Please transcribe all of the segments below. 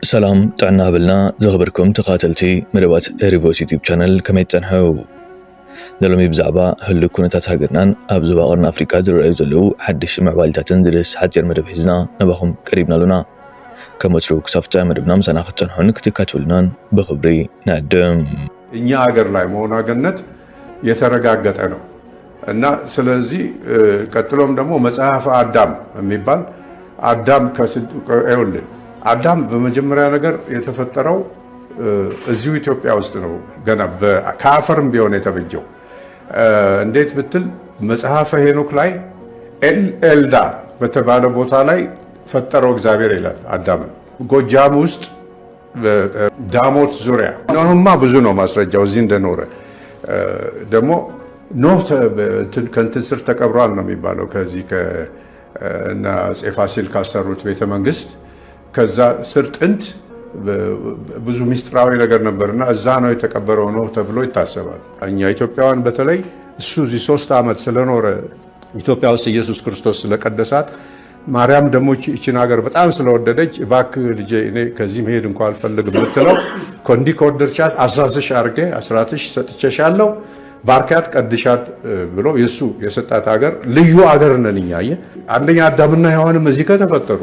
سلام تعنا بلنا زغبركم تقاتلتي مدبات ريفوس يوتيوب channel كما يتنحو دلومي بزعبا هلو كونتات هاقرنان أبزبا غرنا أفريكا درعيو زلو حدش معبالتاتن دلس حتير مدب هزنا نباهم قريبنا لنا كما تروك صفتا مدبنا مسانا ختنحون كتكاتولنان بخبري نعدم እኛ ሀገር ላይ መሆናገነት የተረጋገጠ ነው እና ስለዚህ ቀጥሎም ደግሞ መጽሐፈ አዳም የሚባል አዳም አዳም በመጀመሪያ ነገር የተፈጠረው እዚሁ ኢትዮጵያ ውስጥ ነው። ገና ከአፈርም ቢሆን የተበጀው እንዴት ብትል መጽሐፈ ሄኖክ ላይ ኤልዳ በተባለ ቦታ ላይ ፈጠረው እግዚአብሔር ይላል አዳምን። ጎጃም ውስጥ ዳሞት ዙሪያ ኖህማ ብዙ ነው ማስረጃው እዚህ እንደኖረ ደግሞ ኖህ ከእንትን ስር ተቀብሯል ነው የሚባለው ከዚህ እና አፄ ፋሲል ካሰሩት ቤተ መንግስት ከዛ ስር ጥንት ብዙ ሚስጥራዊ ነገር ነበርና እዛ ነው የተቀበረው ነው ተብሎ ይታሰባል። እኛ ኢትዮጵያውያን በተለይ እሱ እዚህ 3 ዓመት ስለኖረ ኢትዮጵያ ውስጥ ኢየሱስ ክርስቶስ ስለቀደሳት ማርያም ደግሞ እቺን ሀገር በጣም ስለወደደች እባክህ ልጄ እኔ ከዚህ መሄድ እንኳን አልፈልግም ብትለው ኮንዲ ኮርደርቻስ አስራትሽ አርጌ አስራትሽ ሰጥቼሻለሁ ባርካት ቀድሻት ብሎ የሱ የሰጣት ሀገር ልዩ ሀገር ነን። አንደኛ አዳምና ሔዋንም እዚህ ከተፈጠሩ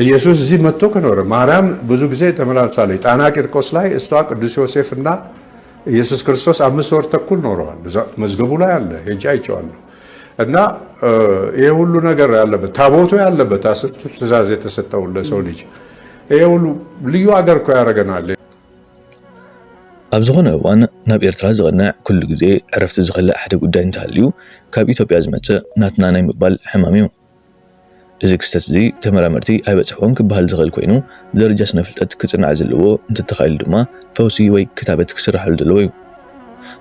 ኢየሱስ እዚህ መጥቶ ከኖረ ማርያም ብዙ ጊዜ ተመላልሳለች። ጣና ቂርቆስ ላይ እሷ ቅዱስ ዮሴፍና ኢየሱስ ክርስቶስ 5 ወር ተኩል ኖረዋል። መዝገቡ ላይ አለ ሄጄ አይቼዋለሁ። እና ይሄ ሁሉ ነገር ያለበት ታቦቱ ያለበት አስርቱ ትእዛዝ የተሰጠው ለሰው ልጅ ይሄ ሁሉ ልዩ ሀገር እኮ ያደርገናል። ኣብዝኾነ እዋን ናብ ኤርትራ ዝቐንዕ ኩሉ ግዜ ዕረፍቲ ዝኸልእ ሓደ ጉዳይ እንተሃልዩ ካብ ኢትዮጵያ ዝመፅእ ናትና ናይ ምባል ሕማም እዩ። እዚ ክስተት እዚ ተመራመርቲ ኣይበፅሕዎን ክበሃል ዝኽእል ኮይኑ ደረጃ ስነ ፍልጠት ክፅናዕ ዘለዎ እንትተኻኢሉ ድማ ፈውሲ ወይ ክታበት ክስራሕሉ ዘለዎ እዩ።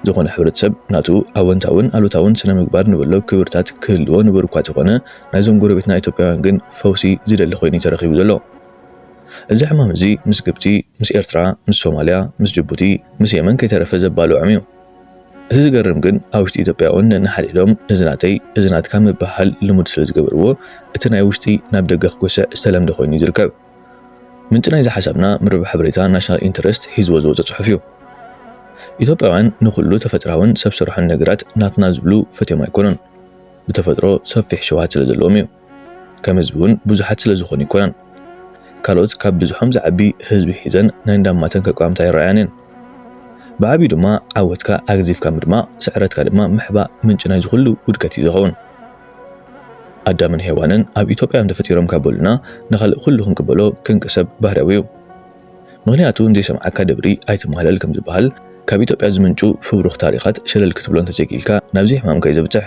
ዝኾነ ሕብረተሰብ ናቱ ኣወንታውን ኣሉታውን ስነ ምግባር ንበሎ ክብርታት ክህልዎ ንብር እኳ ዝኾነ ናይዞም ጎረቤትና ኢትዮጵያውያን ግን ፈውሲ ዝደሊ ኮይኑ ተረኺቡ ዘሎ። እዚ ሕማም እዚ ምስ ግብፂ፣ ምስ ኤርትራ፣ ምስ ሶማልያ፣ ምስ ጅቡቲ፣ ምስ የመን ከይተረፈ ዘባልዖም እዩ። እቲ ዝገርም ግን ኣብ ውሽጢ ኢትዮጵያውን ነናሓዲዶም እዝናተይ እዝናትካ ምባሃል ልሙድ ስለ ዝገበርዎ እቲ ናይ ውሽጢ ናብ ደገ ክጎስዕ ዝተለምደ ኮይኑ ይዝርከብ። ምንጭ ናይዚ ሓሳብና ምርባሕ ሓበሬታ ናሽናል ኢንተረስት ሂዝዎ ዝወፀ ፅሑፍ እዩ። ኢትዮጵያውያን ንኩሉ ተፈጥራውን ሰብ ስራሕን ነገራት ናትና ዝብሉ ፈትዮም ኣይኮኑን። ብተፈጥሮ ሰፊሕ ሸውሃት ስለ ዘለዎም እዩ። ከም ህዝቢ እውን ብዙሓት ስለ ዝኾኑ ይኮናን። ካልኦት ካብ ብዙሖም ዝዓቢ ህዝቢ ሒዘን ናይ እንዳማተን ከቋምታ ይረኣያንን። ብዓብዩ ድማ ዓወትካ ኣግዚፍካ ምድማቕ ስዕረትካ ድማ ምሕባእ ምንጭ ናይ ዝኩሉ ውድቀት እዩ ዝኸውን። ኣዳምን ሔዋንን ኣብ ኢትዮጵያውያን ተፈጢሮም ካበሉና ንኻልእ ኩሉ ክንቅበሎ ክንቅሰብ ባህርያዊ እዩ። ምክንያቱ እንዘይሰምዓካ ደብሪ ኣይትመሃለል ከም ዝበሃል ካብ ኢትዮጵያ ዝምንጩ ፍብሩኽ ታሪኻት ሸለል ክትብሎ እንተዘይኪልካ ናብዚ ሕማምካ እዩ ዘብፅሕ።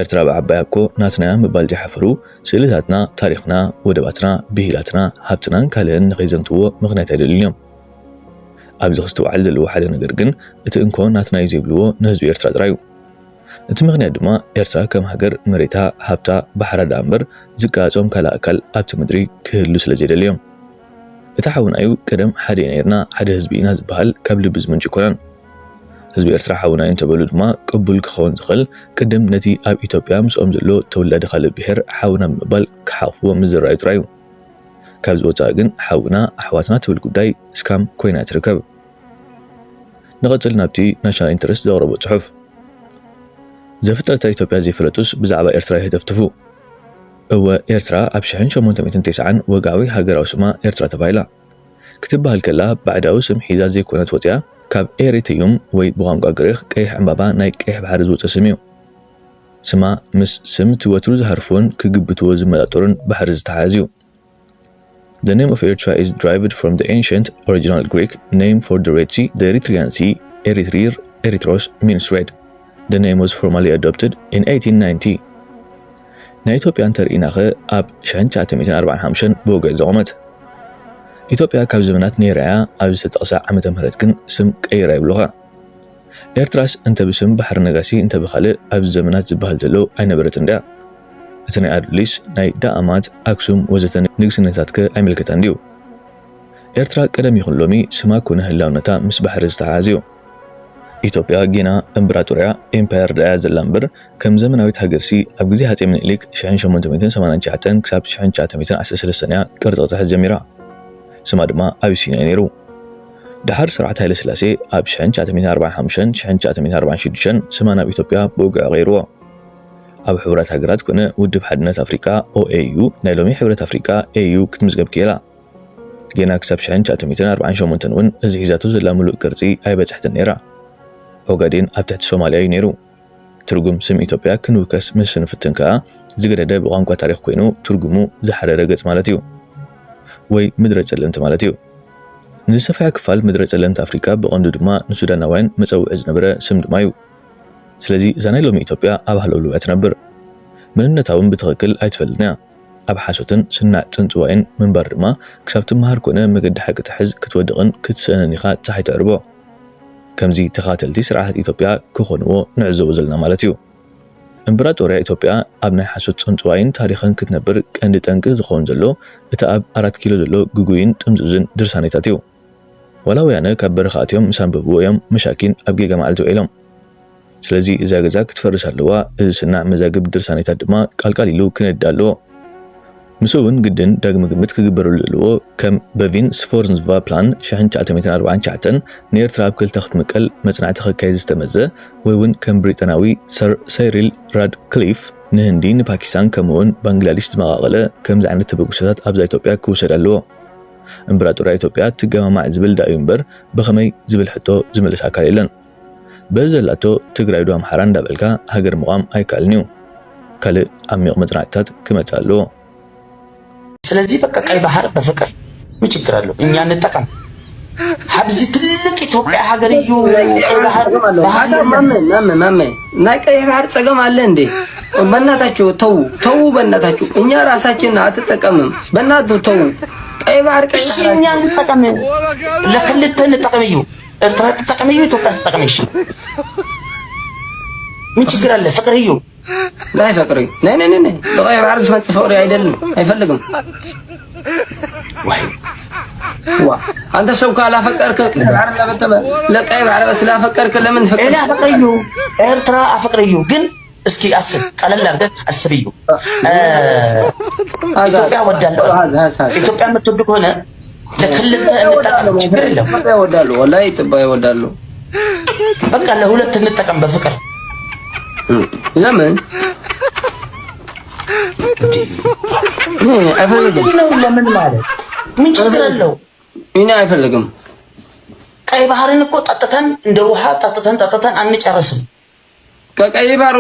ኤርትራ ብዓባይ እኮ ናትና ምባል ዘይሓፈሩ ስእልታትና፣ ታሪኽና፣ ወደባትና፣ ብሂላትና፣ ሃብትናን ካልእን ንኸይዘንትዎ ምክንያት ኣይደልን እዮም። ኣብዚ ክስተውዓል ዘለዎ ሓደ ነገር ግን እቲ እንኮ ናትና እዩ ዘይብልዎ ንህዝቢ ኤርትራ ጥራይ እዩ። እቲ ምክንያት ድማ ኤርትራ ከም ሃገር መሬታ፣ ሃብታ፣ ባሕራ ዳ እምበር ዝቃፆም ካልእ ኣካል ኣብቲ ምድሪ ክህሉ ስለ ዘይደሊ እዮም። እቲ ሓውና እዩ ቀደም ሓደ ነርና ሓደ ህዝቢ ኢና ዝበሃል ካብ ልቢ ዝምንጭ ይኮናን። ህዝቢ ኤርትራ ሓውና እንተበሉ ድማ ቅቡል ክኸውን ዝኽእል ቅድም ነቲ ኣብ ኢትዮጵያ ምስኦም ዘሎ ተወላዲ ካልእ ብሔር ሓውና ብምባል ክሓፍዎ ምዝረኣዩ ጥራይ እዩ። ካብዚ ወፃኢ ግን ሓውና ኣሕዋትና ትብል ጉዳይ እስካም ኮይና ትርከብ። ንቐፅል ናብቲ ናሽናል ኢንተረስት ዘቕረቦ ፅሑፍ ዘፍጥረታ ኢትዮጵያ ዘይፈለጡስ ብዛዕባ ኤርትራ ይህተፍትፉ። እወ ኤርትራ ኣብ 1890 ወጋዊ ሃገራዊ ስማ ኤርትራ ተባሂላ ክትበሃል ከላ ባዕዳዊ ስም ሒዛ ዘይኮነት ወፅያ ካብ ኤሪትሪየም ወይ ብቋንቋ ግሪክ ቀይሕ ዕምባባ ናይ ቀይሕ ባሕሪ ዝወፀ ስም እዩ። ስማ ምስ ስም ትወትሩ ዝሃርፍዎን ክግብትዎ ዝመጣጠሩን ባሕሪ ዝተሓያዝ እዩ። The name of Eritrea is derived from the ancient original Greek name for the Red Sea, the Erythraean Sea. Erythrir, Erythros means red. The name was formally adopted in 1890. ናይ ኢትዮጵያ እንተርኢናኸ ኣብ 1945 ብወግዕ ዘቆመት ኢትዮጵያ ካብ ዘመናት ነይራያ ኣብ ዝተጠቕሰ ዓመተ ምህረት ግን ስም ቀይራ ይብሉኻ። ኤርትራስ እንተ ብስም ባሕሪ ነጋሲ እንተ ብኻልእ ኣብ ዘመናት ዝበሃል ዘሎ ኣይነበረትን ድያ። እቲ ናይ ኣድሊስ ናይ ዳኣማት ኣክሱም ወዘተ ንግስነታትከ ኣይምልከታን ድዩ። ኤርትራ ቀደም ይኹን ሎሚ ስማ ኮነ ህላውነታ ምስ ባሕሪ ዝተሓያዝ እዩ። ኢትዮጵያ ጊና እምብራጦርያ ኤምፓየር ዳያ ዘላ እምበር ከም ዘመናዊት ሃገርሲ ኣብ ግዜ ሃፀይ ምኒልክ 1889 ክሳብ 1913 ቅርፅቅፅሕ ጀሚራ። ስማ ድማ አቢሲንያ ነይሩ ድሓር ስርዓት ሃይለ ስላሴ ኣብ 1945-1946 ስማ ናብ ኢትዮጵያ ብውግዕ ቀይርዎ ኣብ ሕብረት ሃገራት ኮነ ውድብ ሓድነት ኣፍሪቃ OAU ናይ ሎሚ ሕብረት ኣፍሪቃ AU ክትምዝገብ ኪላ ገና ክሳብ 1948 እውን እዚ ሒዛቱ ዘላ ሙሉእ ቅርጺ ኣይበጽሕትን ነይራ ኦጋዴን ኣብ ትሕቲ ሶማልያ እዩ ነይሩ ትርጉም ስም ኢትዮጵያ ክንውከስ ምስ ንፍትን ከዓ ዝገደደ ብቋንቋ ታሪኽ ኮይኑ ትርጉሙ ዝሓረረ ገጽ ማለት እዩ ወይ ምድረ ጸለምቲ ማለት እዩ ንሰፊሕ ክፋል ምድረ ጸለምቲ ኣፍሪቃ ብቐንዱ ድማ ንሱዳናውያን መጸውዒ ዝነበረ ስም ድማ እዩ ስለዚ ዛናይ ሎሚ ኢትዮጵያ ኣብ ሃለውልዋ ትነብር ምንነታውን ብትኽክል ኣይትፈልጥና ኣብ ሓሶትን ስናዕ ጽንጽዋይን ምንባር ድማ ክሳብ ትመሃር ኮነ መገዲ ሓቂ ትሕዝ ክትወድቕን ክትስእንን ኢኻ ፀሓይ ትዕርቦ ከምዚ ተኻተልቲ ስርዓት ኢትዮጵያ ክኾንዎ ንዕዘቦ ዘለና ማለት እዩ እምበራጦርያ ኢትዮጵያ ኣብ ናይ ሓሶት ጽንጽዋይን ታሪኽን ክትነብር ቀንዲ ጠንቂ ዝኸውን ዘሎ እቲ ኣብ 4 ኪሎ ዘሎ ጉጉይን ጥምዝዝን ድርሳኔታት እዩ ወላ ወያነ ካብ በረኻትዮም ምስ አንበብዎ እዮም መሻኪን ኣብ ጌጋ መዓልቲ ውዒሎም ስለዚ እዛ ገዛ ክትፈርስ ኣለዋ እዚ ስናዕ መዛግብ ድርሳኔታት ድማ ቃልቃል ኢሉ ክነድድ ኣለዎ ምስውን ግድን ዳግመ ግምት ክግበረሉ ኣለዎ ከም በቪን ስፎርንዝቫ ፕላን 1949 ንኤርትራ ኣብ ክልተ ክትምቀል መጽናዕቲ ክካየድ ዝተመዘ ወይ እውን ከም ብሪጣናዊ ሰር ሳይሪል ራድክሊፍ ንህንዲ ንፓኪስታን ከምኡውን ባንግላዴሽ ዝመቓቐለ ከምዚ ዓይነት ተበጉሰታት ኣብዛ ኢትዮጵያ ክውሰድ ኣለዎ እምበራጦርያ ኢትዮጵያ ትገማማዕ ዝብል ዳእዩ እምበር ብኸመይ ዝብል ሕቶ ዝመልስ ኣካል የለን በዘላቶ ትግራይ ዶ ኣምሓራ እንዳበልካ ሃገር ምቋም ኣይከኣልን እዩ ካልእ ዓሚቕ መጽናዕትታት ክመጽእ ኣለዎ ስለዚህ በቃ ቀይ ባህር በፍቅር ምን ችግር አለው እኛ እንጠቀም ሀብዚ ትልቅ ኢትዮጵያ ሀገር እዩ ቀይ ባህር ማመ ናይ ቀይ ባህር ጸገም አለ እንዴ በእናታችሁ ተው በእናታችሁ እኛ ራሳችን አትጠቀምም በእናታችሁ ተው ቀይ ባህር እኛ እንጠቀም ለክልተ እንጠቀም እዩ ኤርትራ ትጠቀም እዩ ኢትዮጵያ ትጠቀም እሺ ምን ችግር አለ ፍቅር እዩ ላይ ፍቅሪ ነይ ለቀይ ባህር ዝፈጽ ፍቅሪ አይደለም አይፈልግም ዋ አንተ ሰው ካላፈቀርክ ቀይ ባህር ለበተበ ለቀይ ባህር ስላፈቀርክ ለምን ፍቅር እኔ አፈቅርዩ ኤርትራ አፈቅርዩ ግን እስኪ አስብ ቀለል አድርገህ አስብ እዩ ኢትዮጵያ ወዳለው ኢትዮጵያ የምትወድ ከሆነ ለክልል እንጠቀም ችግር የለም ወዳሉ ወላሂ ኢትዮጵያ ወዳሉ በቃ ለሁለት እንጠቀም በፍቅር ለምን ለምን ማለት ምን ችግር አለው እኔ አይፈልግም ቀይ ባህርን እኮ ጠጥተን እንደ ውሃ ጠጥተን አንጨርስም ከቀይ ባህር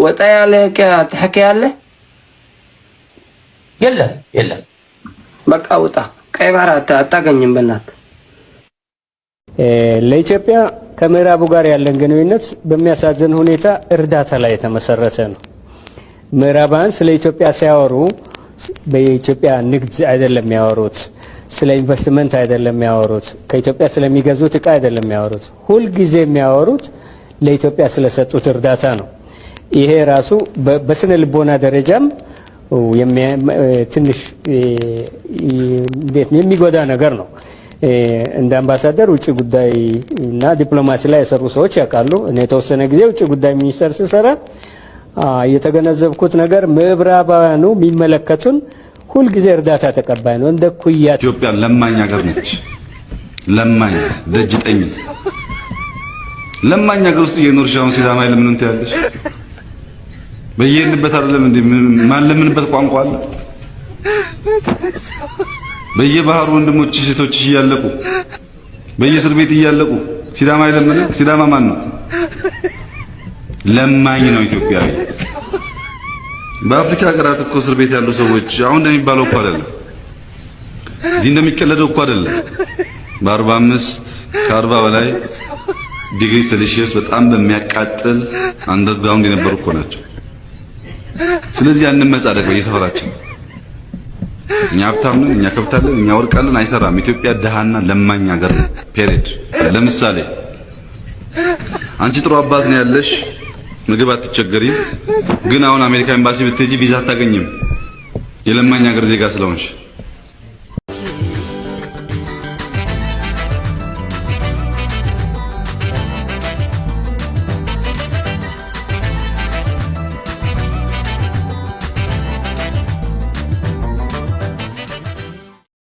ወጣ ያለ ከትሕኪ ያለ የለም በቃ ወጣ ቀይ ባህር አታገኝም በእናትህ ለኢትዮጵያ ከምዕራቡ ጋር ያለን ግንኙነት በሚያሳዝን ሁኔታ እርዳታ ላይ የተመሰረተ ነው። ምዕራባውያን ስለ ኢትዮጵያ ሲያወሩ በኢትዮጵያ ንግድ አይደለም ያወሩት፣ ስለ ኢንቨስትመንት አይደለም ያወሩት፣ ከኢትዮጵያ ስለሚገዙት ዕቃ አይደለም ያወሩት። ሁል ጊዜ የሚያወሩት ለኢትዮጵያ ስለሰጡት እርዳታ ነው። ይሄ ራሱ በስነ ልቦና ደረጃም ትንሽ የሚጎዳ ነገር ነው። እንደ አምባሳደር ውጭ ጉዳይ እና ዲፕሎማሲ ላይ የሰሩ ሰዎች ያውቃሉ። እኔ የተወሰነ ጊዜ ውጭ ጉዳይ ሚኒስቴር ስሰራ የተገነዘብኩት ነገር ምዕራባውያኑ የሚመለከቱን ሁል ጊዜ እርዳታ ተቀባይ ነው። እንደ ኩያ ኢትዮጵያ ለማኝ ሀገር ነች። ለማኝ ደጅ ጠኝ ለማኝ ሀገር ውስጥ እየኖርሽ አሁን ሲዳማ ለምን እንት ያለሽ በየንበት አይደለም እንዴ ማን ለምንበት ቋንቋ አለ በየባህሩ ወንድሞችሽ ሴቶችሽ እያለቁ በየእስር ቤት እያለቁ ሲዳማ አይለምን ሲዳማ ማን ነው ለማኝ ነው ኢትዮጵያዊ በአፍሪካ ሀገራት እኮ እስር ቤት ያሉ ሰዎች አሁን እንደሚባለው እኮ አይደለም እዚህ እንደሚቀለደው እኮ አይደለም በ45 ከ40 በላይ ዲግሪ ሴልሺየስ በጣም በሚያቃጥል አንደርግራውንድ የነበሩ እኮ ናቸው ስለዚህ ያንን መጻደቅ በየሰፈራችን እኛ ሀብታም ነን እኛ ከብታለን እኛ ወርቃለን አይሰራም ኢትዮጵያ ደሃና ለማኝ ሀገር ነው ፔሪድ ለምሳሌ አንቺ ጥሩ አባት ነው ያለሽ ምግብ አትቸገሪም ግን አሁን አሜሪካ ኤምባሲ ብትሄጂ ቪዛ አታገኝም የለማኝ ሀገር ዜጋ ስለሆንሽ